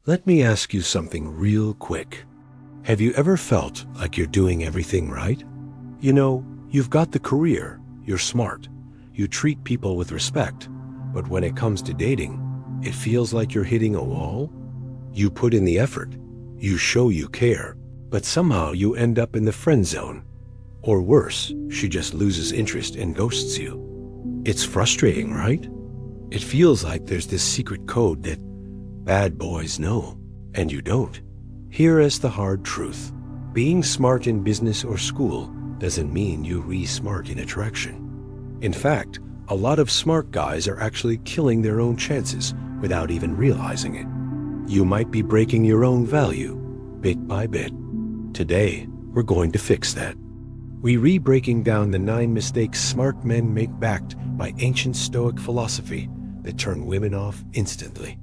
Let me ask you something real quick. Have you ever felt like you're doing everything right? You know, you've got the career, you're smart, you treat people with respect, but when it comes to dating, it feels like you're hitting a wall? You put in the effort, you show you care, but somehow you end up in the friend zone. Or worse, she just loses interest and ghosts you. It's frustrating, right? It feels like there's this secret code that bad boys know, and you don't. Here is the hard truth. Being smart in business or school doesn't mean you re-smart in attraction. In fact, a lot of smart guys are actually killing their own chances without even realizing it. You might be breaking your own value, bit by bit. Today, we're going to fix that. We re-breaking down the 9 mistakes smart men make backed by ancient Stoic philosophy that turn women off instantly.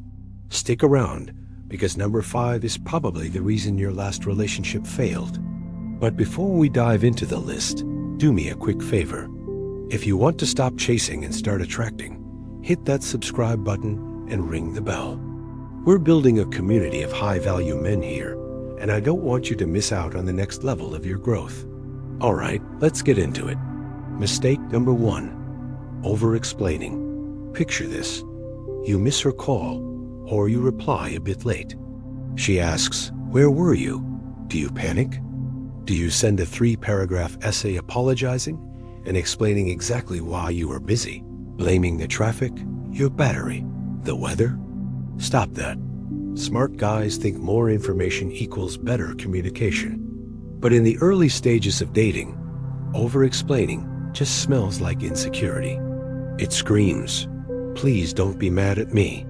Stick around, because number 5 is probably the reason your last relationship failed. But before we dive into the list, do me a quick favor. If you want to stop chasing and start attracting, hit that subscribe button and ring the bell. We're building a community of high-value men here, and I don't want you to miss out on the next level of your growth. All right, let's get into it. Mistake number 1, over-explaining. Picture this. You miss her call, or you reply a bit late. She asks, "Where were you?" Do you panic? Do you send a 3-paragraph essay apologizing and explaining exactly why you were busy, blaming the traffic, your battery, the weather? Stop that. Smart guys think more information equals better communication. But in the early stages of dating, over-explaining just smells like insecurity. It screams, "Please don't be mad at me."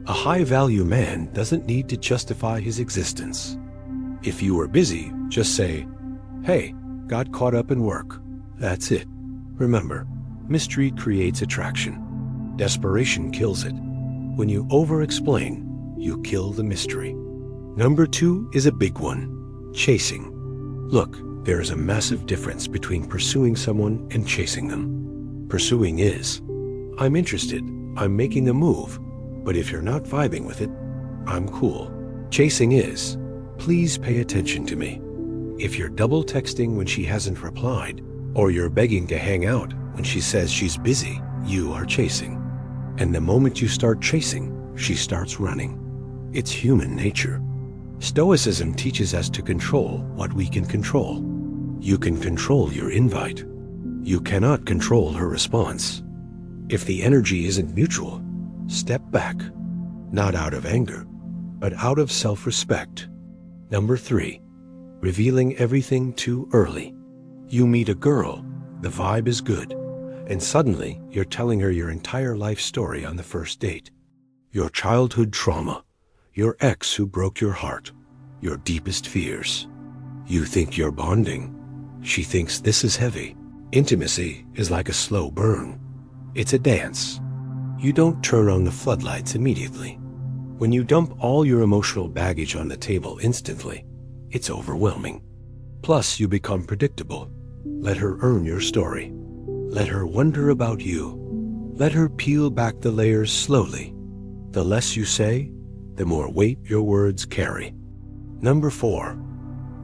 A high-value man doesn't need to justify his existence. If you were busy, just say, "Hey, got caught up in work." That's it. Remember, mystery creates attraction. Desperation kills it. When you over-explain, you kill the mystery. Number 2 is a big one, chasing. Look, there is a massive difference between pursuing someone and chasing them. Pursuing is, "I'm interested, I'm making a move, but if you're not vibing with it, I'm cool." Chasing is, "Please pay attention to me." If you're double texting when she hasn't replied, or you're begging to hang out when she says she's busy, you are chasing. And the moment you start chasing, she starts running. It's human nature. Stoicism teaches us to control what we can control. You can control your invite. You cannot control her response. If the energy isn't mutual, step back, not out of anger, but out of self-respect. Number 3, revealing everything too early. You meet a girl, the vibe is good, and suddenly you're telling her your entire life story on the first date. Your childhood trauma, your ex who broke your heart, your deepest fears. You think you're bonding. She thinks this is heavy. Intimacy is like a slow burn. It's a dance. You don't turn on the floodlights immediately. When you dump all your emotional baggage on the table instantly, it's overwhelming. Plus, you become predictable. Let her earn your story. Let her wonder about you. Let her peel back the layers slowly. The less you say, the more weight your words carry. Number 4,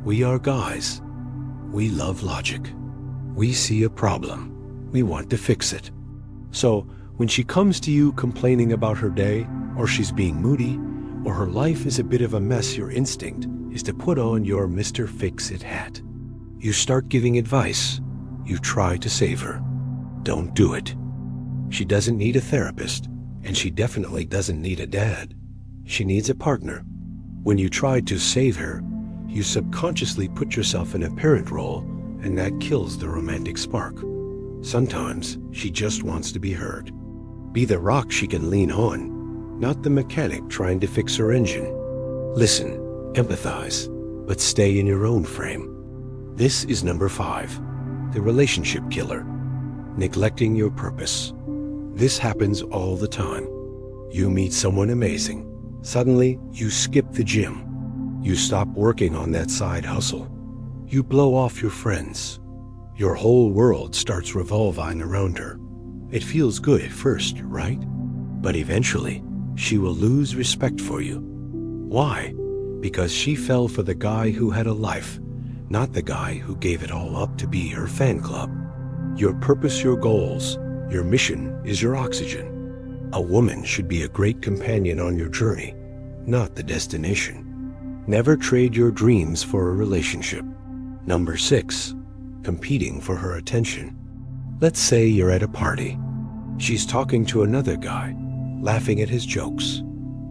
we are guys. We love logic. We see a problem. We want to fix it. So, when she comes to you complaining about her day, or she's being moody, or her life is a bit of a mess, your instinct is to put on your Mr. Fix-It hat. You start giving advice. You try to save her. Don't do it. She doesn't need a therapist, and she definitely doesn't need a dad. She needs a partner. When you try to save her, you subconsciously put yourself in a parent role, and that kills the romantic spark. Sometimes she just wants to be heard. Be the rock she can lean on, not the mechanic trying to fix her engine. Listen, empathize, but stay in your own frame. This is number 5, the relationship killer, neglecting your purpose. This happens all the time. You meet someone amazing. Suddenly, you skip the gym. You stop working on that side hustle. You blow off your friends. Your whole world starts revolving around her. It feels good at first, right? But eventually, she will lose respect for you. Why? Because she fell for the guy who had a life, not the guy who gave it all up to be her fan club. Your purpose, your goals, your mission is your oxygen. A woman should be a great companion on your journey, not the destination. Never trade your dreams for a relationship. Number 6, competing for her attention. Let's say you're at a party. She's talking to another guy, laughing at his jokes.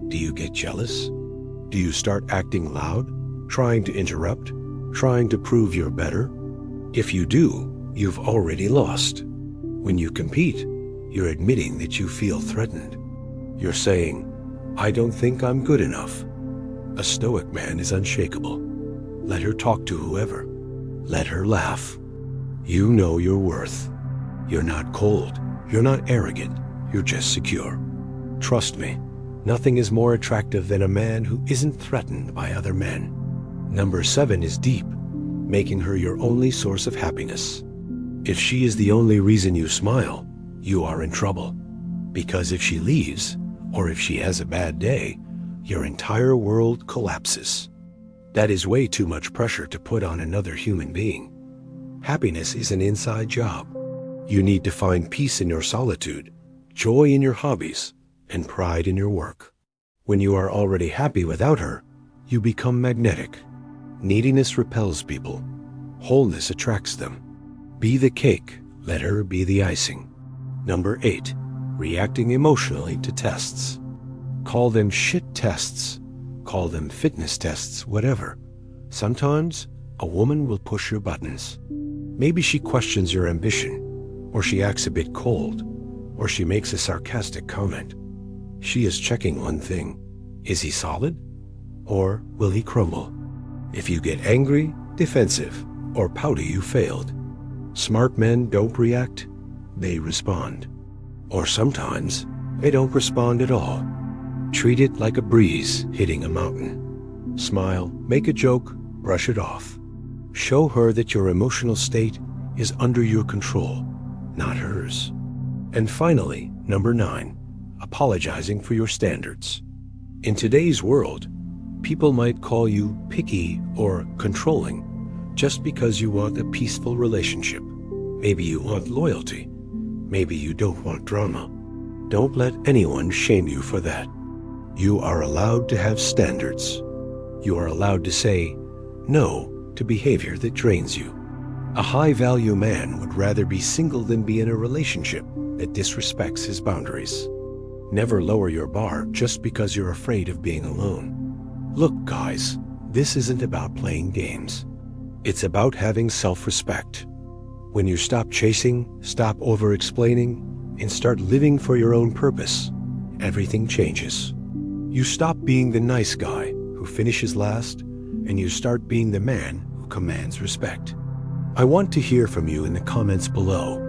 Do you get jealous? Do you start acting loud, trying to interrupt, trying to prove you're better? If you do, you've already lost. When you compete, you're admitting that you feel threatened. You're saying, I don't think I'm good enough. A Stoic man is unshakable. Let her talk to whoever. Let her laugh. You know your worth. You're not cold. You're not arrogant. You're just secure. Trust me, nothing is more attractive than a man who isn't threatened by other men. Number 7 is deep, making her your only source of happiness. If she is the only reason you smile, you are in trouble. Because if she leaves, or if she has a bad day, your entire world collapses. That is way too much pressure to put on another human being. Happiness is an inside job. You need to find peace in your solitude, joy in your hobbies, and pride in your work. When you are already happy without her, you become magnetic. Neediness repels people. Wholeness attracts them. Be the cake, let her be the icing. Number 8, reacting emotionally to tests. Call them shit tests. Call them fitness tests, whatever. Sometimes a woman will push your buttons. Maybe she questions your ambition, or she acts a bit cold, or she makes a sarcastic comment. She is checking one thing. Is he solid? Or will he crumble? If you get angry, defensive, or pouty, you failed. Smart men don't react, they respond. Or sometimes, they don't respond at all. Treat it like a breeze hitting a mountain. Smile, make a joke, brush it off. Show her that your emotional state is under your control, not hers. And finally, number 9, apologizing for your standards. In today's world, people might call you picky or controlling just because you want a peaceful relationship. Maybe you want loyalty. Maybe you don't want drama. Don't let anyone shame you for that. You are allowed to have standards. You are allowed to say no to behavior that drains you. A high-value man would rather be single than be in a relationship that disrespects his boundaries. Never lower your bar just because you're afraid of being alone. Look, guys, this isn't about playing games. It's about having self-respect. When you stop chasing, stop over-explaining, and start living for your own purpose, everything changes. You stop being the nice guy who finishes last, and you start being the man who commands respect. I want to hear from you in the comments below.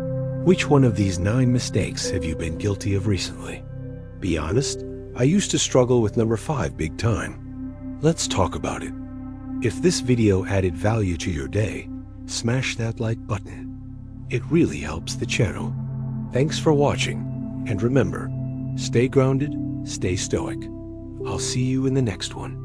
Which one of these 9 mistakes have you been guilty of recently? Be honest, I used to struggle with number 5 big time. Let's talk about it. If this video added value to your day, smash that like button. It really helps the channel. Thanks for watching, and remember, stay grounded, stay stoic. I'll see you in the next one.